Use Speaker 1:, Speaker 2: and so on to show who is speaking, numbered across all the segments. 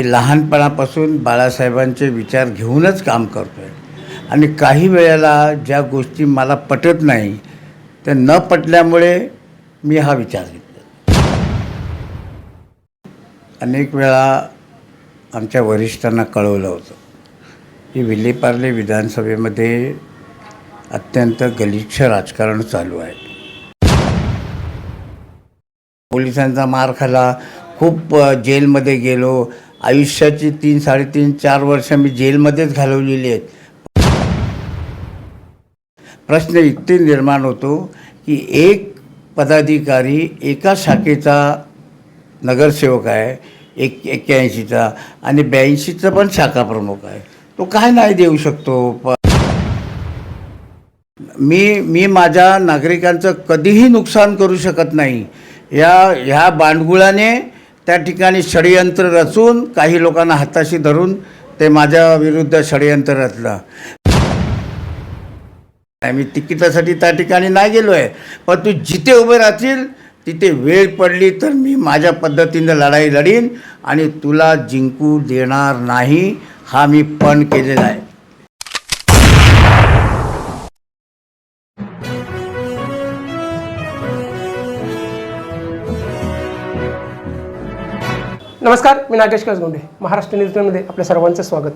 Speaker 1: मी लहानपणापासून बाळासाहेबांचे विचार घेऊनच काम करतो आहे आणि काही वेळेला ज्या गोष्टी मला पटत नाही त्या न पटल्यामुळे मी हा विचार घेतला. अनेक वेळा आमच्या वरिष्ठांना कळवलं होतं की विलेपार्ले विधानसभेमध्ये अत्यंत गलिच्छ राजकारण चालू आहे. पोलिसांचा मार खाला, खूप जेलमध्ये गेलो. आयुष्याची 3, 3.5, 4 वर्ष मी जेलमध्येच घालवलेली आहेत. प्रश्न इतके निर्माण होतो की एक पदाधिकारी एका शाखेचा नगरसेवक आहे, 81चा आणि 82चा पण शाखा प्रमुख आहे. तो काय नाही देऊ शकतो? मी माझ्या नागरिकांचं कधीही नुकसान करू शकत नाही. ह्या बांडगुळाने त्या ठिकाणी षडयंत्र रचून काही लोकांना हाताशी धरून ते माझ्या विरुद्ध षडयंत्र रचलं. मी तिकिटासाठी त्या ठिकाणी नाही गेलो आहे, पण तू जिथे उभे राहतील तिथे वेळ पडली तर मी माझ्या पद्धतीनं लढाई लढीन आणि तुला जिंकू देणार नाही, हा मी पण केलेला आहे.
Speaker 2: नमस्कार, मी नागेश कसगुंडे. महाराष्ट्र न्यूजमध्ये आपल्या सर्वांचं स्वागत.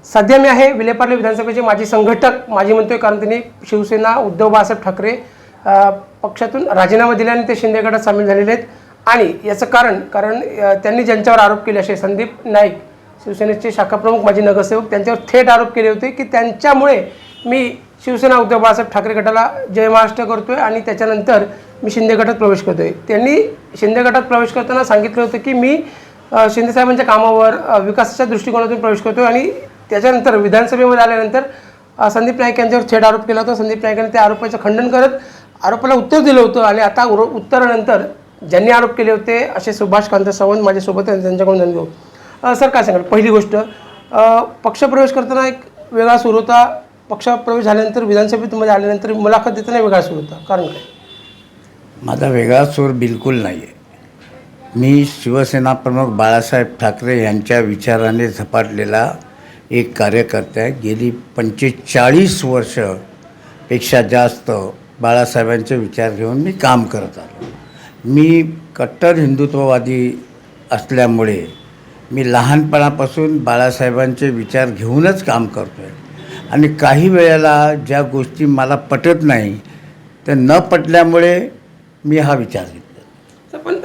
Speaker 2: सध्या मी आहे विलेपार्ले विधानसभेचे माजी संघटक. माजी म्हणतोय कारण त्यांनी शिवसेना उद्धव बाळासाहेब ठाकरे पक्षातून राजीनामा दिल्याने ते शिंदे गटात सामील झालेले आहेत. आणि याचं कारण त्यांनी ज्यांच्यावर आरोप केले असे संदीप नाईक, शिवसेनेचे शाखाप्रमुख माजी नगरसेवक, त्यांच्यावर थेट आरोप केले होते की त्यांच्यामुळे मी शिवसेना उद्धव बाळासाहेब ठाकरे गटाला जय महाराष्ट्र करतोय आणि त्याच्यानंतर मी शिंदे गटात प्रवेश करतोय. त्यांनी शिंदे गटात प्रवेश करताना सांगितलं होतं की मी शिंदेसाहेबांच्या कामावर विकासाच्या दृष्टिकोनातून प्रवेश करतो आणि त्याच्यानंतर विधानसभेमध्ये आल्यानंतर संदीप नाईक यांच्यावर थेट आरोप केला होता. संदीप नाईकांनी त्या आरोपाचं खंडन करत आरोपाला उत्तर दिलं होतं आणि आता उत्तरानंतर ज्यांनी आरोप केले होते असे सुभाष कांत सावंत माझ्यासोबत त्यांच्याकडून जाणून घेऊ. सर, काय सांगाल? पहिली गोष्ट, पक्षप्रवेश करताना एक वेगळा सूर होता, पक्षप्रवेश झाल्यानंतर विधानसभेमध्ये आल्यानंतर मुलाखत देताना वेगळा सूर होता, कारण काय?
Speaker 1: माझा वेगळा सूर बिलकुल नाही आहे. मी शिवसेना प्रमुख बाळासाहेब ठाकरे यांच्या विचाराने झपाटलेला एक कार्यकर्ता आहे. गेली 45 वर्षपेक्षा जास्त बाळासाहेबांचे विचार घेऊन मी काम करत आलो. मी कट्टर हिंदुत्ववादी असल्यामुळे मी लहानपणापासून बाळासाहेबांचे विचार घेऊनच काम करतो आहे आणि काही वेळेला ज्या गोष्टी मला पटत नाही त्या न पटल्यामुळे मी हा विचार घेतला.
Speaker 2: पण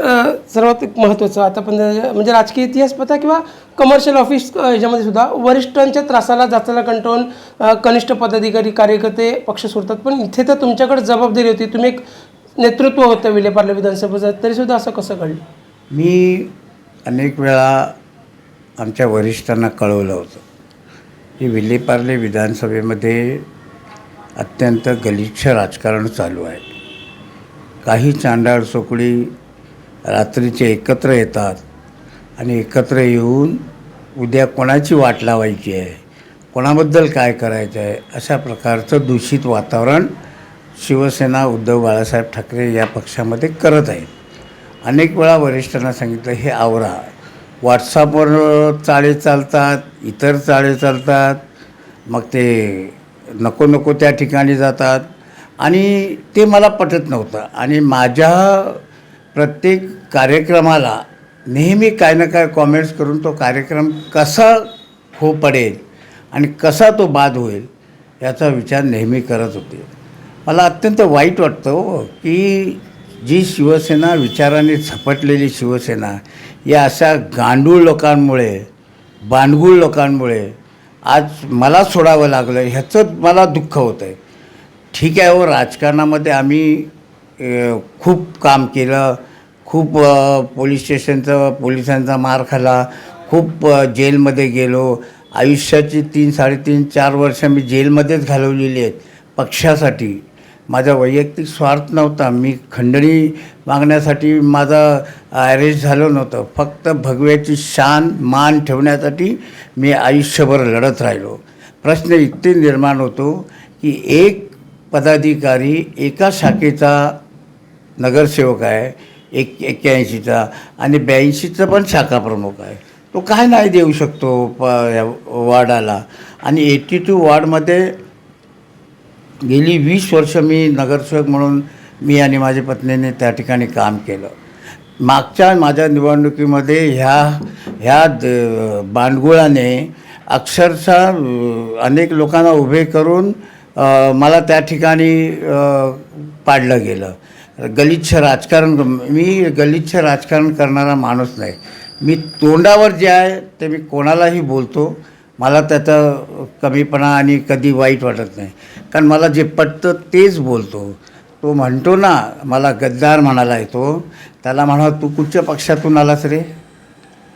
Speaker 2: सर्वात महत्त्वाचं आता पण म्हणजे राजकीय इतिहास पता किंवा कमर्शियल ऑफिस ह्याच्यामध्ये सुद्धा वरिष्ठांच्या त्रासाला जाचाला कंटाळून कनिष्ठ पदाधिकारी कार्यकर्ते पक्ष सोडतात. पण इथे तर तुमच्याकडे जबाबदारी होती, तुम्ही एक नेतृत्व होतं विलेपार्ले विधानसभेचं, तरीसुद्धा असं कसं घडलं?
Speaker 1: मी अनेक वेळा आमच्या वरिष्ठांना कळवलं होतं की विलेपार्ले विधानसभेमध्ये अत्यंत गलिच्छ राजकारण चालू आहे. काही चांडाळ चोकडी रात्रीचे एकत्र येतात आणि एकत्र येऊन उद्या कोणाची वाट लावायची आहे, कोणाबद्दल काय करायचं आहे, अशा प्रकारचं दूषित वातावरण शिवसेना उद्धव बाळासाहेब ठाकरे या पक्षामध्ये करत आहेत. अनेक वेळा वरिष्ठांना सांगितलं हे आवरा. व्हॉट्सअपवर चाळे चालतात, इतर चाळे चालतात, मग ते नको त्या ठिकाणी जातात आणि ते मला पटत नव्हतं. आणि माझ्या प्रत्येक कार्यक्रमाला नेहमी काय ना काय कॉमेंट्स करून तो कार्यक्रम कसा पडेल आणि कसा तो बाद होईल याचा विचार नेहमी करत होते. मला अत्यंत वाईट वाटतं की जी शिवसेना विचाराने झपटलेली शिवसेना या अशा गांडूळ लोकांमुळे, बांडगुळ लोकांमुळे आज मला सोडावं लागलं, ह्याचं मला दुःख होतं आहे. ठीक आहे हो, राजकारणामध्ये आम्ही खूप काम केलं, खूप पोलीस स्टेशनचं पोलिसांचा मार खाला, खूप जेलमध्ये गेलो. आयुष्याची 3, 3.5, 4 वर्ष मी जेलमध्येच घालवलेली आहेत पक्षासाठी. माझा वैयक्तिक स्वार्थ नव्हता. मी खंडणी मागण्यासाठी माझं अरेस्ट झालं नव्हतं. फक्त भगव्याची शान मान ठेवण्यासाठी मी आयुष्यभर लढत राहिलो. प्रश्न इतके निर्माण होतो की एक पदाधिकारी एका शाखेचा नगरसेवक आहे, 81चा आणि 82चा पण शाखा प्रमुख आहे. तो काय नाही देऊ शकतो या वॉर्डाला. आणि 82 वॉर्डमध्ये गेली 20 वर्ष मी नगरसेवक म्हणून मी आणि माझ्या पत्नीने त्या ठिकाणी काम केलं. मागच्या माझ्या निवडणुकीमध्ये ह्या बांडगुळाने अक्षरशः अनेक लोकांना उभे करून मला त्या ठिकाणी पाडलं गेलं. गलिच्छ राजकारण, मी गलिच्छ राजकारण करणारा माणूस नाही. मी तोंडावर जे आहे ते मी कोणालाही बोलतो. मला त्याचा कमीपणा आणि कधी वाईट वाटत नाही, कारण मला जे पटतं तेच बोलतो. तो म्हणतो ना, मला गद्दार म्हणाला येतो, त्याला तू कुठच्या पक्षातून आलास रे,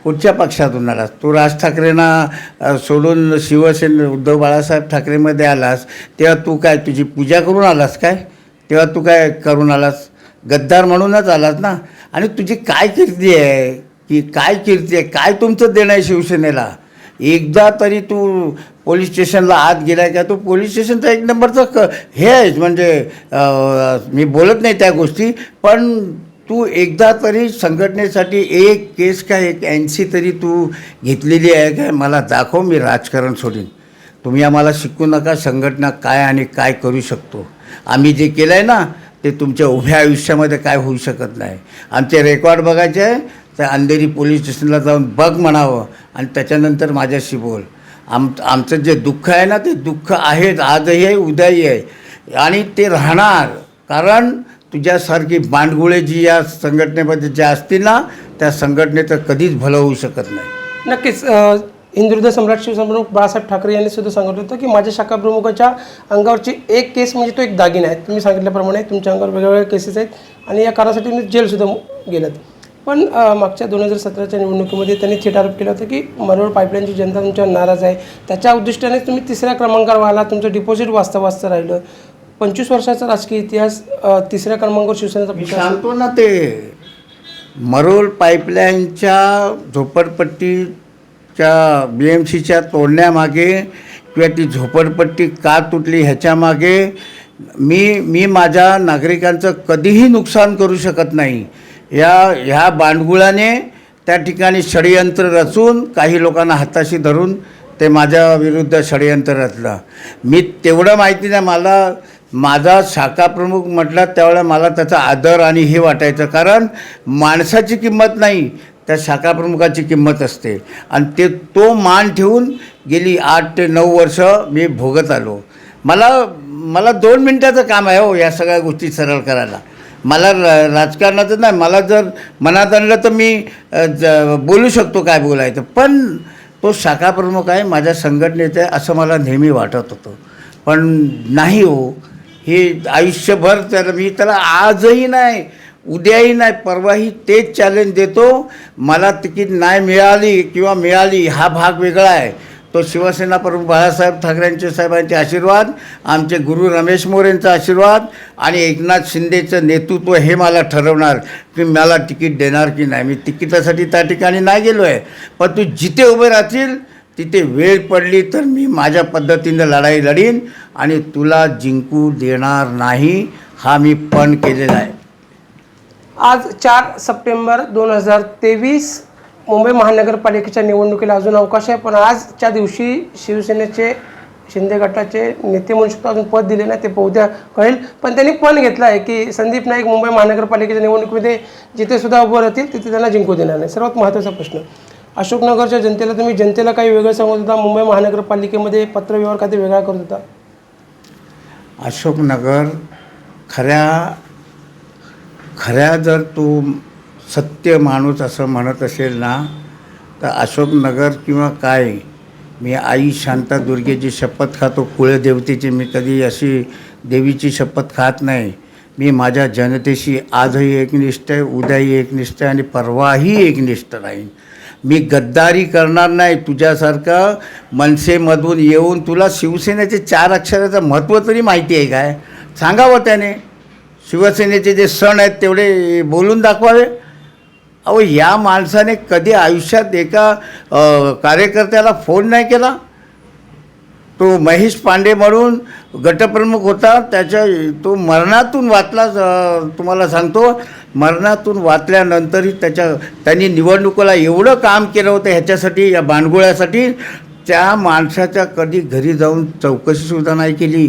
Speaker 1: कुठच्या पक्षातून आलास? तू राज ठाकरेंना सोडून शिवसेना उद्धव बाळासाहेब ठाकरेमध्ये आलास, तेव्हा तू काय तुझी पूजा करून आलास काय? तेव्हा तू काय करून आलास? गद्दार म्हणूनच आलास ना. आणि तुझी काय कीर्ती आहे, की काय कीर्ती आहे, काय तुमचं देणं आहे शिवसेनेला? एकदा तरी तू पोलीस स्टेशनला आत गेलाय का? तो पोलीस स्टेशनचा एक नंबरचं हे आहे. म्हणजे मी बोलत नाही त्या गोष्टी, पण तू एकदा तरी संघटनेसाठी एक केस का एक NC तरी तू घेतलेली आहे काय? मला दाखव, मी राजकारण सोडीन. तुम्ही आम्हाला शिकू नका संघटना काय आणि काय करू शकतो. आम्ही जे केलं आहे ना ते तुमच्या उभ्या आयुष्यामध्ये काय होऊ शकत नाही. आमचे रेकॉर्ड बघायचे आहे तर अंधेरी पोलीस स्टेशनला जाऊन बघ म्हणावं आणि त्याच्यानंतर माझ्याशी बोल. आमचं जे दुःख आहे ना ते दुःख आहेच, आजही आहे, उद्याही आहे आणि ते राहणार. कारण तुझ्यासारखी बांडगुळे जी या संघटनेमध्ये ज्या असतील ना, त्या संघटनेचं कधीच भलं होऊ शकत नाही.
Speaker 2: नक्कीच. हिंदुहृदय सम्राट शिवसंप्रमुख बाळासाहेब ठाकरे यांनी सुद्धा सांगितलं होतं की माझ्या शाखा प्रमुखाच्या अंगावरची एक केस म्हणजे तो एक दागिना आहे. तुम्ही सांगितल्याप्रमाणे तुमच्या अंगावर वेगवेगळ्या केसेस आहेत आणि या कारणासाठी तुम्ही जेलसुद्धा गेलात. पण मागच्या 2017च्या निवडणुकीमध्ये त्यांनी थेट आरोप केला होता की मरोळ पाईपलाईनची जनता तुमच्यावर नाराज आहे. त्याच्या उद्दिष्टाने तुम्ही 3ऱ्या क्रमांकावर आला, तुमचं डिपॉझिट वाचता राहिलं. 25 वर्षाचा राजकीय इतिहास, 3ऱ्या क्रमांकावर शिवसेनेचा
Speaker 1: मी सांगतो ना, ते मरोळ पाईपलाईनच्या झोपडपट्टीच्या BMCच्या तोडण्यामागे किंवा ती झोपडपट्टी का तुटली ह्याच्यामागे मी माझ्या नागरिकांचं कधीही नुकसान करू शकत नाही. ह्या बांडगुळाने त्या ठिकाणी षडयंत्र रचून काही लोकांना हाताशी धरून ते माझ्या विरुद्ध षडयंत्र रचलं. मी तेवढं माहिती नाही, मला माझा शाखा प्रमुख म्हटला त्यावेळेला मला त्याचा आदर आणि हे वाटायचं, कारण माणसाची किंमत नाही, त्या शाखा प्रमुखाची किंमत असते. आणि तो मान ठेवून गेली 8 ते 9 वर्ष मी भोगत आलो. मला 2 मिनिटाचं काम आहे हो या सगळ्या गोष्टी सरळ करायला. मला राजकारणाचं नाही, मला जर मनात आणलं तर मी बोलू शकतो काय बोलायचं, पण तो शाखा प्रमुख आहे, माझ्या संघटनेचं आहे असं मला नेहमी वाटत होतं. पण नाही हो, हे आयुष्यभर मी त्याला आजही नाही, उद्याही नाही, परवाही तेच चॅलेंज देतो. मला तिकीट नाही मिळाली किंवा मिळाली हा भाग वेगळा आहे. तो शिवसेना प्रमुख बाळासाहेब ठाकरेंचे साहेबांचे आशीर्वाद, आमचे गुरु रमेश मोरेंचा आशीर्वाद आणि एकनाथ शिंदेचं नेतृत्व हे मला ठरवणार की मला तिकीट देणार की नाही. मी तिकिटासाठी त्या ठिकाणी नाही गेलो आहे, पण तू जिथे उभे राहतील तिथे वेळ पडली तर मी माझ्या पद्धतीनं लढाई लढीन आणि तुला जिंकू देणार नाही, हा मी पण केलेला आहे.
Speaker 2: आज 4 सप्टेंबर 2023 मुंबई महानगरपालिकेच्या निवडणुकीला अजून अवकाश आहे, पण आजच्या दिवशी शिवसेनेचे शिंदे गटाचे नेते म्हणू शकतो, अजून पद दिले नाही, ते उद्या कळेल. पण त्यांनी पण घेतलं आहे की संदीप नाईक मुंबई महानगरपालिकेच्या निवडणुकीमध्ये जिथे सुद्धा उभं राहतील तिथे त्यांना जिंकू देणार नाही. सर्वात महत्त्वाचा प्रश्न, अशोकनगरच्या जनतेला तुम्ही जनतेला काही वेगळं सांगत होता, मुंबई महानगरपालिकेमध्ये पत्रव्यवहार खाते वेगळा करत होता.
Speaker 1: अशोकनगर खऱ्या जर तू सत्य माणूस असं म्हणत असेल ना, तर अशोकनगर किंवा काय, मी आई शांतादुर्गेची शपथ खातो, कुळदेवतेची मी कधी अशी देवीची शपथ खात नाही. मी माझ्या जनतेशी आजही एकनिष्ठ आहे, उद्याही एकनिष्ठ आहे आणि परवाही एकनिष्ठ राहीन. मी गद्दारी करणार नाही. तुझ्यासारखं मनसेमधून येऊन तुला शिवसेनेचे 4 अक्षराचं महत्त्व तरी माहिती आहे काय? सांगावं त्याने. शिवसेनेचे जे सण आहेत तेवढे बोलून दाखवावे. अहो, या माणसाने कधी आयुष्यात एका कार्यकर्त्याला फोन नाही केला. तो महेश पांडे म्हणून गटप्रमुख होता. तो मरणातून वाचला. तुम्हाला सांगतो, मरणातून वाचल्यानंतरही त्यांनी निवडणुकीला एवढं काम केलं होतं ह्याच्यासाठी, या बांडगुळ्यासाठी. त्या माणसाच्या कधी घरी जाऊन चौकशीसुद्धा नाही केली.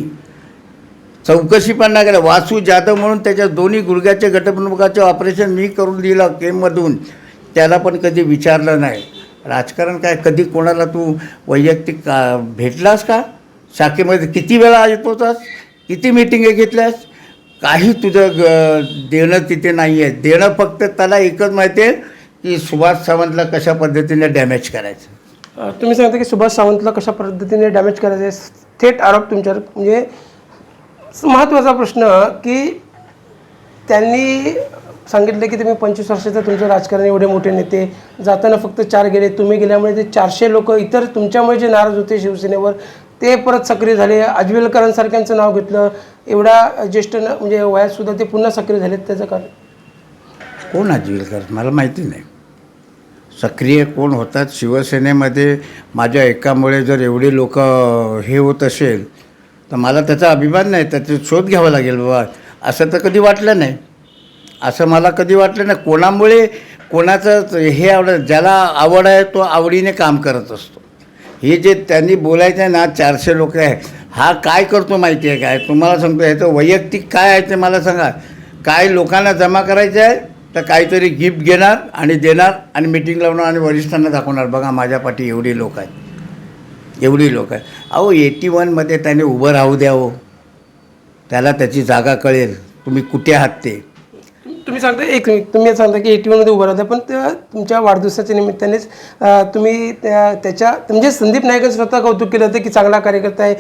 Speaker 1: चौकशी पण नाही केलं. वासू जाधव म्हणून त्याच्या दोन्ही गुडघ्याचे गटप्रमुखाचे ऑपरेशन मी करून दिलं केममधून. त्याला पण कधी विचारलं नाही. राजकारण काय, कधी कोणाला तू वैयक्तिक भेटलास का? शाखेमध्ये किती वेळा येत होतास? किती मिटिंगे घेतल्यास? काही तुझं देणं तिथे नाही आहे. देणं फक्त त्याला एकच माहिती आहे की सुभाष सावंतला कशा पद्धतीने डॅमेज करायचं.
Speaker 2: तुम्ही सांगता की सुभाष सावंतला कशा पद्धतीने डॅमेज करायचं आहे, थेट आरोप तुमच्यावर. म्हणजे महत्त्वाचा प्रश्न की त्यांनी सांगितलं की तुम्ही 25 वर्षाचं तुमचं राजकारण, एवढे मोठे नेते, जाताना फक्त 4 गेले, तुम्ही गेल्यामुळे ते 400 लोक इतर तुमच्यामुळे जे नाराज होते शिवसेनेवर ते परत सक्रिय झाले. अजवेलकरांसारख्यांचं नाव घेतलं, एवढा ज्येष्ठ म्हणजे वयातसुद्धा ते पुन्हा सक्रिय झालेत. त्याचं कारण
Speaker 1: कोण अजवेलकर? मला माहिती नाही. सक्रिय कोण होतात शिवसेनेमध्ये? माझ्या एकामुळे जर एवढे लोक हे होत असेल तर मला त्याचा अभिमान नाही. त्याचा शोध घ्यावा लागेल बाबा. असं तर कधी वाटलं नाही. असं मला कधी वाटलं नाही. कोणामुळे कोणाचं हे आवडत, ज्याला आवड आहे तो आवडीने काम करत असतो. हे जे त्यांनी बोलायचं आहे ना, 400 लोक आहे, हा काय करतो माहिती आहे काय? तुम्हाला सांगतो, ह्याचं वैयक्तिक काय आहे ते मला सांगा. काय लोकांना जमा करायचं आहे तर काहीतरी गिफ्ट घेणार आणि देणार आणि मिटिंग लावणार आणि वरिष्ठांना दाखवणार, बघा माझ्या पाठी एवढी लोक आहेत, एवढी लोक आहेत. अहो 81मध्ये त्याने उभं राहू द्यावं. त्याला त्याची जागा कळेल, तुम्ही कुठे आहात ते.
Speaker 2: तुम्ही सांगता, एक मिनिट, तुम्ही सांगता की 81मध्ये उभं राहता, पण तुमच्या वाढदिवसाच्या निमित्तानेच तुम्ही त्याच्या म्हणजे संदीप नाईकांचं स्वतः कौतुक केलं होतं की चांगला कार्यकर्ता आहे,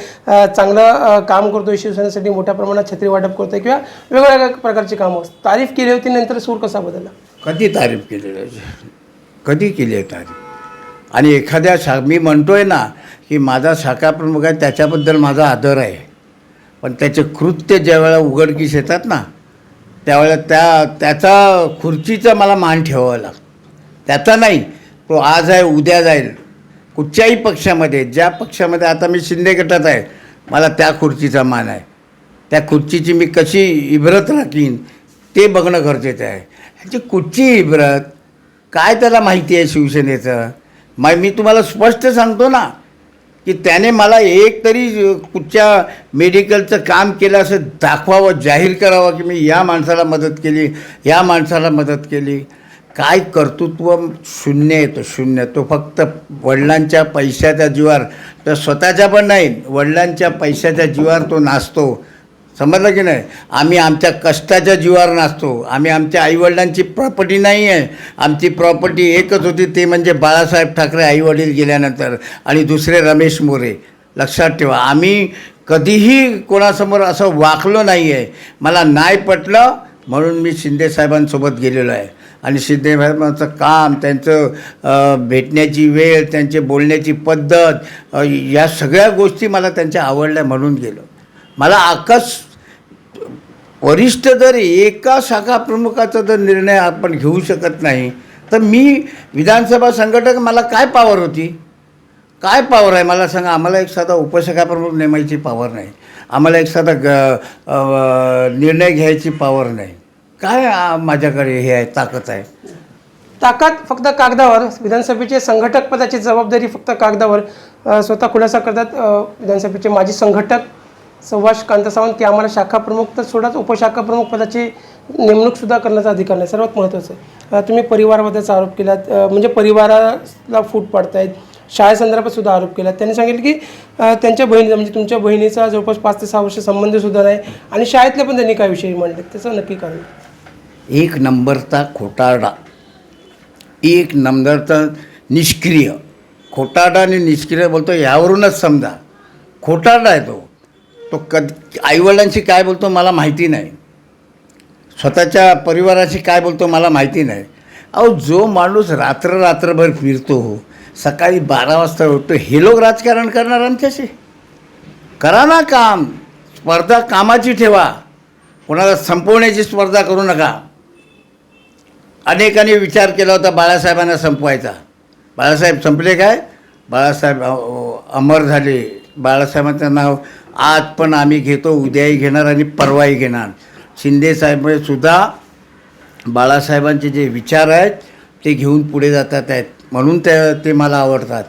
Speaker 2: चांगलं काम करतो आहे, शिवसेनेसाठी मोठ्या प्रमाणात छत्री वाटप करतो आहे किंवा वेगवेगळ्या प्रकारची कामं तारीफ केली होती. नंतर सूर कसा बदलला?
Speaker 1: कधी तारीफ केलेलं आहे? कधी केली आहे तारीफ? आणि एखाद्या मी म्हणतो आहे ना की माझा शाखा प्रमुख आहे, त्याच्याबद्दल माझा आदर आहे. पण त्याचे कृत्य ज्यावेळेला उघडकीस येतात ना, त्यावेळेला त्याचा खुर्चीचा मला मान ठेवावा लागतो. त्याचा नाही. तो आज आहे, उद्या जाईल. कुठच्याही पक्षामध्ये, ज्या पक्षामध्ये आता मी शिंदे गटात आहे, मला त्या खुर्चीचा मान आहे. त्या खुर्चीची मी कशी इब्रत राखीन ते बघणं गरजेचं आहे. ह्याची कुठची इब्रत? काय त्याला माहिती आहे शिवसेनेचं? मी तुम्हाला स्पष्ट सांगतो ना की त्याने मला एक तरी कुठच्या मेडिकलचं काम केलं असं दाखवावं, जाहीर करावं की मी या माणसाला मदत केली, या माणसाला मदत केली. काय कर्तृत्व शून्य आहे. तो शून्य. तो फक्त वडिलांच्या पैशाच्या जीवावर, तर स्वतःच्या पण नाही, वडिलांच्या पैशाच्या जीवावर तो नाचतो. समजलं की नाही? आम्ही आमच्या कष्टाच्या जीवावर नाचतो. आम्ही आमच्या आईवडिलांची प्रॉपर्टी नाही आहे. आमची प्रॉपर्टी एकच होती, ते म्हणजे बाळासाहेब ठाकरे आईवडील गेल्यानंतर, आणि दुसरे रमेश मोरे. लक्षात ठेवा, आम्ही कधीही कोणासमोर असं वाकलो नाही आहे. मला नाही पटलं म्हणून मी शिंदेसाहेबांसोबत गेलेलो आहे. आणि शिंदेसाहेबांचं काम, त्यांचं भेटण्याची वेळ, त्यांचे बोलण्याची पद्धत, या सगळ्या गोष्टी मला त्यांच्या आवडल्या म्हणून गेलो. मला वरिष्ठ जर एका शाखा प्रमुखाचा जर निर्णय आपण घेऊ शकत नाही तर मी विधानसभा संघटक, मला काय पॉवर होती? काय पॉवर आहे मला सांगा. आम्हाला एक साधा उपशाखा प्रमुख नेमायची पॉवर नाही. आम्हाला एक साधा निर्णय घ्यायची पॉवर नाही. काय माझ्याकडे हे आहे, ताकद आहे?
Speaker 2: ताकद फक्त कागदावर. विधानसभेचे संघटक पदाची जबाबदारी फक्त कागदावर. स्वतः खुलासा करतात विधानसभेचे माजी संघटक सुभाष कांता सावंत की आम्हाला शाखा प्रमुख तर सोडाच, उपशाखा प्रमुख पदाची नेमणूकसुद्धा करण्याचा अधिकार नाही. सर्वात महत्त्वाचं आहे, तुम्ही परिवाराबद्दलचा आरोप केलात, म्हणजे परिवाराला फूट पाडतायत. शाळेसंदर्भात सुद्धा आरोप केला. त्यांनी सांगितलं की त्यांच्या बहिणीचा, म्हणजे तुमच्या बहिणीचा जवळपास 5 ते 6 वर्ष संबंधसुद्धा नाही, आणि शाळेतले पण त्यांनी काय विषय मांडले, त्याचं नक्की कारण?
Speaker 1: एक नंबरचा खोटारडा, एक नंबरचा निष्क्रिय. खोटारडा आणि निष्क्रिय बोलतो यावरूनच समजा खोटारडा आहे तो. तो आईवडिलांशी काय बोलतो मला माहिती नाही, स्वतःच्या परिवाराशी काय बोलतो मला माहिती नाही. अहो, जो माणूस रात्रभर फिरतो, सकाळी 12 वाजता उठतो, हे लोक राजकारण करणार आमच्याशी? करा ना काम. स्पर्धा कामाची ठेवा, कोणाला संपवण्याची स्पर्धा करू नका. अनेकांनी विचार केला होता बाळासाहेबांना संपवायचा. बाळासाहेब संपले काय? बाळासाहेब अमर झाले, बाळासाहेबांचं नाव आज पण आम्ही घेतो, उद्याही घेणार आणि परवाही घेणार. शिंदेसाहेब सुद्धा बाळासाहेबांचे जे विचार आहेत ते घेऊन पुढे जातात आहेत, म्हणून ते मला आवडतात.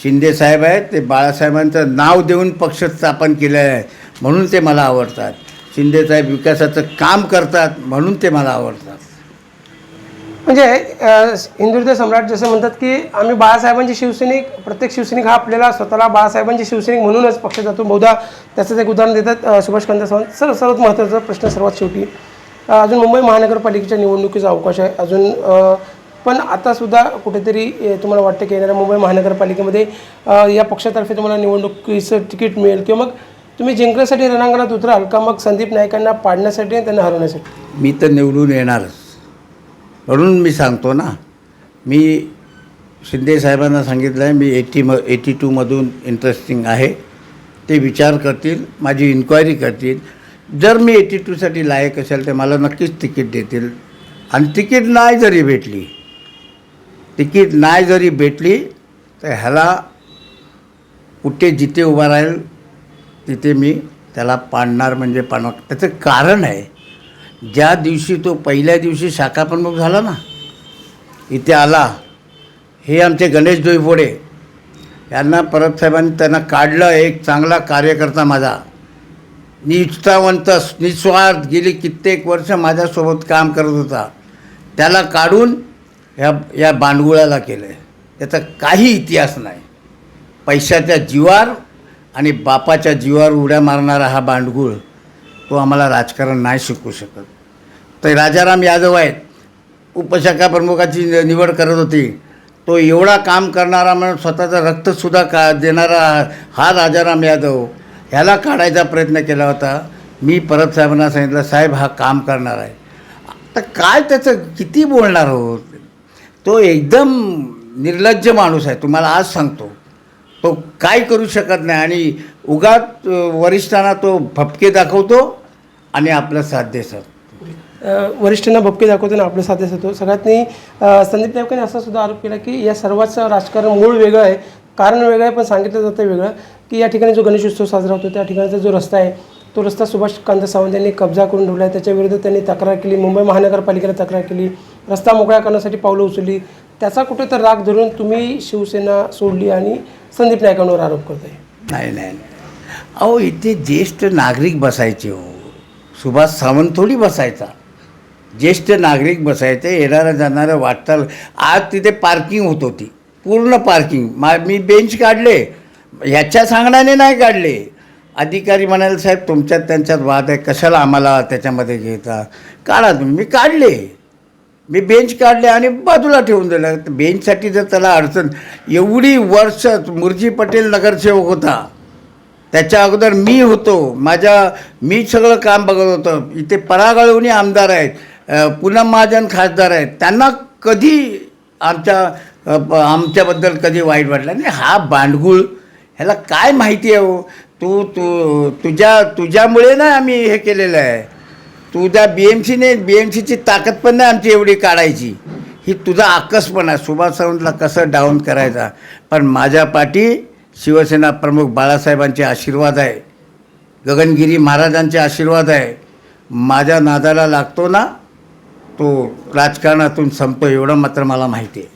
Speaker 1: शिंदेसाहेब आहेत ते बाळासाहेबांचं नाव देऊन पक्ष स्थापन केलेलं आहे, म्हणून ते मला आवडतात. शिंदेसाहेब विकासाचं काम करतात, म्हणून ते मला आवडतात.
Speaker 2: म्हणजे हिंदुत्व सम्राट जसं म्हणतात की आम्ही बाळासाहेबांचे शिवसैनिक, प्रत्येक शिवसैनिक हा आपल्याला स्वतःला बाळासाहेबांचे शिवसैनिक म्हणूनच पक्ष जातो. बहुधा त्याचंच एक उदाहरण देतात सुभाषकांत सावंत. सर्वात महत्त्वाचा प्रश्न सर्वात शेवटी, अजून मुंबई महानगरपालिकेच्या निवडणुकीचा अवकाश आहे अजून, पण आतासुद्धा कुठेतरी तुम्हाला वाटतं की येणाऱ्या मुंबई महानगरपालिकेमध्ये या पक्षातर्फे तुम्हाला निवडणुकीचं तिकीट मिळेल किंवा मग तुम्ही जिंकण्यासाठी रणांगणात उतराल का मग संदीप नाईकांना पाडण्यासाठी आणि त्यांना हरवण्यासाठी?
Speaker 1: मी तर निवडून येणारच, म्हणून मी सांगतो ना. मी शिंदेसाहेबांना सांगितलं आहे मी 82मधून इंटरेस्टिंग आहे, ते विचार करतील, माझी इन्क्वायरी करतील. जर मी 82साठी लायक असेल तर मला नक्कीच तिकीट देतील. आणि तिकीट नाही जरी भेटली तर ह्याला कुठे जिथे उभा राहील तिथे मी त्याला पाडणार म्हणजे पाडणार. त्याचं कारण आहे, ज्या दिवशी तो पहिल्या दिवशी शाखा प्रमुख झाला ना, इथे आला, हे आमचे गणेश डोईफोडे यांना परब साहेबांनी त्यांना काढलं. एक चांगला कार्यकर्ता माझा, निष्ठावंत, निस्वार्थ, गेली कित्येक वर्ष माझ्यासोबत काम करत होता, त्याला काढून या बांडगुळाला केलं आहे. त्याचा काही इतिहास नाही. पैशाच्या जीवावर आणि बापाच्या जीवावर उड्या मारणारा हा बांडगुळ, तो आम्हाला राजकारण नाही शिकवू शकत. तर राजाराम यादव आहेत, उपशाखा प्रमुखाची निवड करत होती, तो एवढा काम करणारा म्हणून स्वतःचं रक्तसुद्धा देणारा हा राजाराम यादव, ह्याला काढायचा प्रयत्न केला होता. मी परब साहेबांना सांगितलं, साहेब हा काम करणार आहे. तर काय त्याचं किती बोलणार हो, तो एकदम निर्लज्ज माणूस आहे, तुम्हाला आज सांगतो. तो काय करू शकत नाही आणि उगाच वरिष्ठांना तो भपके दाखवतो आणि आपलं साध्य देतो.
Speaker 2: वरिष्ठांना भपके दाखवतो आणि आपलं साध्य देतो. सगळ्यात नाही संदीप नाईकांनी असा सुद्धा आरोप केला की या सर्वांचं राजकारण मूळ वेगळं आहे, कारण वेगळं आहे, पण सांगितलं जातं वेगळं, की या ठिकाणी जो गणेशोत्सव साजरा होतो त्या ठिकाणचा जो रस्ता आहे तो रस्ता सुभाषकांत सावंत यांनी कब्जा करून ठेवला आहे. त्याच्याविरुद्ध त्यांनी तक्रार केली, मुंबई महानगरपालिकेला तक्रार केली, रस्ता मोकळा करण्यासाठी पावलं उचलली. त्याचा कुठेतरी राग धरून तुम्ही शिवसेना सोडली आणि संदीप नाईकांवर आरोप करताय.
Speaker 1: नाही, अहो इथे ज्येष्ठ नागरिक बसायचे हो, सुभाष सावंत थोडी बसायचा. ज्येष्ठ नागरिक बसायचे, येणारं जाणारं वाटचाल. आज तिथे पार्किंग होत होती, पूर्ण पार्किंग. मी बेंच काढले, ह्याच्या सांगण्याने नाही काढले. अधिकारी म्हणाले, साहेब तुमच्यात त्यांच्यात वाद आहे, कशाला आम्हाला त्याच्यामध्ये घेता, काढा तुम्ही. मी काढले, मी बेंच काढले आणि बाजूला ठेवून दिलं. बेंचसाठी जर त्याला अडचण, एवढी वर्ष मुर्जी पटेल नगरसेवक होता, त्याच्या अगोदर मी होतो, मी सगळं काम बघत होतं. इथे परागळवणी आमदार आहेत, पूनम महाजन खासदार आहेत, त्यांना कधी आमच्याबद्दल कधी वाईट वाटलं नाही. हा बांडगुळ, ह्याला काय माहिती आहे हो. तुझ्यामुळे ना आम्ही हे केलेलं आहे. तुझ्या BMCची ताकद पण नाही आमची एवढी काढायची. ही तुझा आकसपणा, सुभाष सावंतला कसं डाऊन करायचा. पण माझ्या पाठी शिवसेना प्रमुख बाळासाहेबांचे आशीर्वाद आहे, गगनगिरी महाराजांचे आशीर्वाद आहे. माझ्या नादाला लागतो ना तो राजकारणातून संपतो, एवढं मात्र मला माहिती आहे.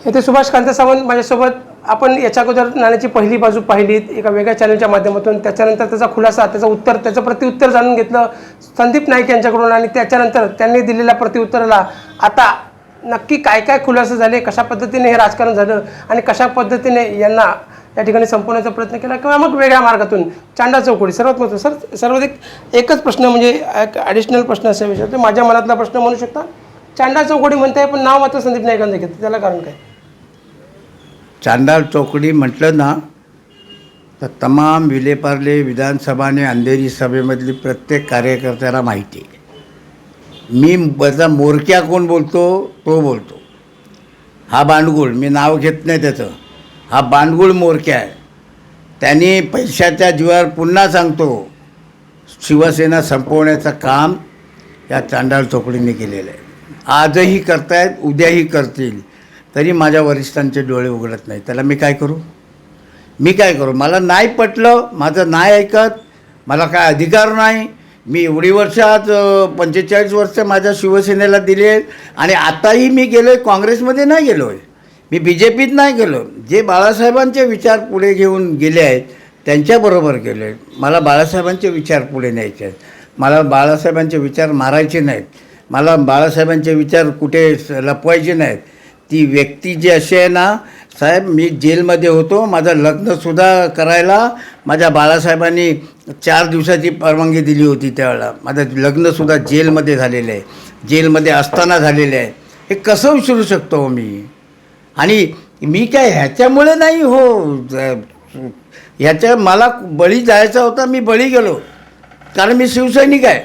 Speaker 2: इथे सुभाषकांत सावंत माझ्यासोबत. आपण याच्या अगोदर नाण्याची पहिली बाजू पाहिलीत एका वेगळ्या चॅनलच्या माध्यमातून, त्याच्यानंतर त्याचा खुलासा, त्याचं प्रत्युत्तर जाणून घेतलं संदीप नाईक यांच्याकडून, आणि त्याच्यानंतर त्यांनी दिलेल्या प्रत्युत्तराला आता नक्की काय काय खुलासे झाले, कशा पद्धतीने हे राजकारण झालं आणि कशा पद्धतीने यांना या ठिकाणी संपवण्याचा प्रयत्न केला किंवा मग वेगळ्या मार्गातून. चांडा चौकडी सर्वात महत्त्वाचं, सर्वाधिक एकच प्रश्न, म्हणजे एक ॲडिशनल प्रश्न असा विचारतो, माझ्या मनातला प्रश्न म्हणू शकता. चांडा चौकडी म्हणताय पण नाव मात्र संदीप नाईकांचं घेतं, त्याला कारण काय?
Speaker 1: चांडाळ चौकडी म्हटलं ना तर तमाम विलेपार्ले विधानसभा आणि अंधेरी सभेमधली प्रत्येक कार्यकर्त्याला माहिती आहे. मी माझा मोरक्या कोण बोलतो तो बोलतो, हा बांडगुळ, मी नाव घेत नाही त्याचं, हा बांडगुळ मोरक्या आहे. त्यांनी पैशाच्या जीवावर, पुन्हा सांगतो, शिवसेना संपवण्याचं काम या चांडाळ चौकडीने केलेलं आहे. आजही करतायत, उद्याही करतील, तरी माझ्या वरिष्ठांचे डोळे उघडत नाही. त्याला मी काय करू? मी काय करू? मला नाही पटलं, माझं नाही ऐकत, मला काय अधिकार नाही. मी एवढी वर्ष आज 45 वर्ष माझ्या शिवसेनेला दिली आहेत आणि आताही मी गेलो आहे काँग्रेसमध्ये नाही गेलो आहे, मी बी जे पीत नाही गेलो. जे बाळासाहेबांचे विचार पुढे घेऊन गेले आहेत त्यांच्याबरोबर गेलो आहे. मला बाळासाहेबांचे विचार पुढे न्यायचे आहेत. मला बाळासाहेबांचे विचार मारायचे नाहीत. मला बाळासाहेबांचे विचार कुठे लपवायचे नाहीत. ती व्यक्ती जी अशी आहे ना साहेब, मी जेलमध्ये होतो, माझं लग्नसुद्धा करायला माझ्या बाळासाहेबांनी 4 दिवसाची परवानगी दिली होती. त्यावेळेला माझं लग्नसुद्धा जेलमध्ये झालेलं आहे, जेलमध्ये असताना झालेलं आहे. हे कसं विसरू शकतो मी? आणि मी काय ह्याच्यामुळे नाही ह्याच्या मला बळी जायचा होता, मी बळी गेलो कारण मी शिवसैनिक आहे.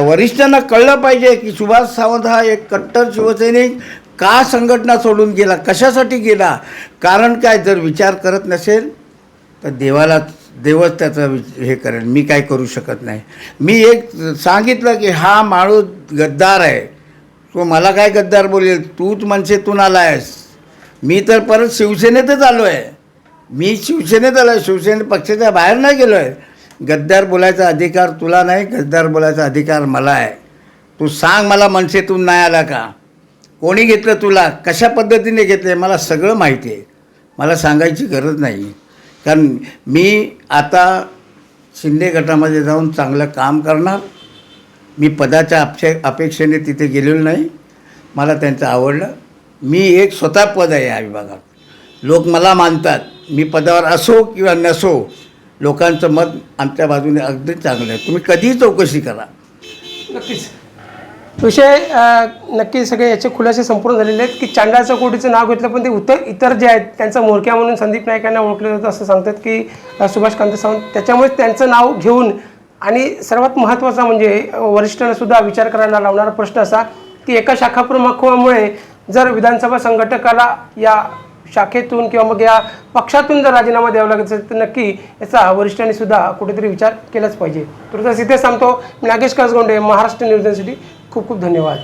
Speaker 1: वरिष्ठांना कळलं पाहिजे की सुभाष सावंत हा एक कट्टर शिवसैनिक का संघटना सोडून गेला, कशासाठी गेला. कारण काय, जर विचार करत नसेल तर देवच त्याचं हे करेल. मी काय करू शकत नाही. मी एक सांगितलं की हा माणूस गद्दार आहे. तो मला काय गद्दार बोलेल? तूच मनसेतून आला आहेस. मी तर परत शिवसेनेतच आलो आहे. मी शिवसेनेत आलो आहे, शिवसेने पक्षाच्या बाहेर नाही गेलो आहे. गद्दार बोलायचा अधिकार तुला नाही, गद्दार बोलायचा अधिकार मला आहे. तू सांग मला मनसेतून नाही आला का? कोणी घेतलं तुला? कशा पद्धतीने घेतलं? मला सगळं माहिती आहे. मला सांगायची गरज नाही. कारण मी आता शिंदे गटामध्ये जाऊन चांगलं काम करणार. मी पदाच्या अपेक्षेने तिथे गेलेलो नाही. मला त्यांचं आवडलं. मी एक स्वतः पद आहे या विभागात. लोक मला मानतात. मी पदावर असो किंवा नसो, लोकांचं मत आमच्या बाजूने अगदी चांगलं आहे. तुम्ही कधीही चौकशी करा.
Speaker 2: नक्कीच विषय नक्की सगळे याचे खुलासे संपूर्ण झालेले आहेत की चांडा चौकटीचं नाव घेतलं, पण ते इतर जे आहेत त्यांचा म्होरक्या म्हणून संदीप नाईक यांना ओळखलं जातं असं सांगतात की सुभाष कांत सावंत. त्याच्यामुळे त्यांचं नाव घेऊन आणि सर्वात महत्त्वाचा म्हणजे वरिष्ठांना सुद्धा विचार करायला लावणारा प्रश्न असा की एका शाखाप्रमुखामुळे जर विधानसभा संघटकाला या शाखेतून किंवा मग या पक्षातून जर राजीनामा द्यावा लागत असेल तर नक्की याचा वरिष्ठांनी सुद्धा कुठेतरी विचार केलाच पाहिजे. तुर्तास इथे सांगतो. मी नागेश कसगोंडे, महाराष्ट्र न्यूज एजन्सीसाठी खूप खूप धन्यवाद.